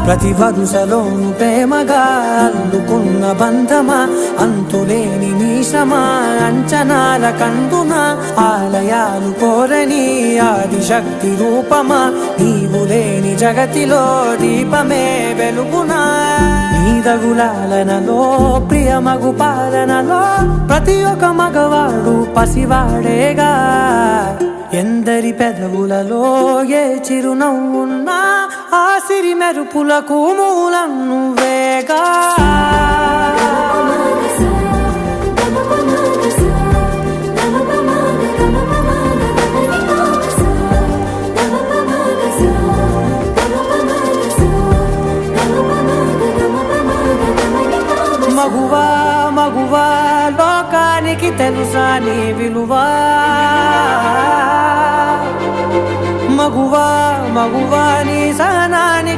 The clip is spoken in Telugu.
ప్రతి వరుసలోను ప్రేమగా అల్లుకున్న బంధమా, అంతులేని నీశమా అంచనాల కందున, ఆలయాలు కోరని ఆదిశక్తి రూపమా, నీవు లేని జగతిలో దీపమే వెలుగునా. నీదగులాలనలో ప్రియమగు పాలనలో ప్రతి ఒక్క మగవాడు పసివాడేగా. ఎందరి పెదవులలో ఏ చిరునవ్వున్నా ఆ సిరి మెరుపులకు మూలం నువ్వేగా. మగువా మగువా లోకానికి తెలుసా నీ విలువా, మగువా మగువా నీ సహనానికి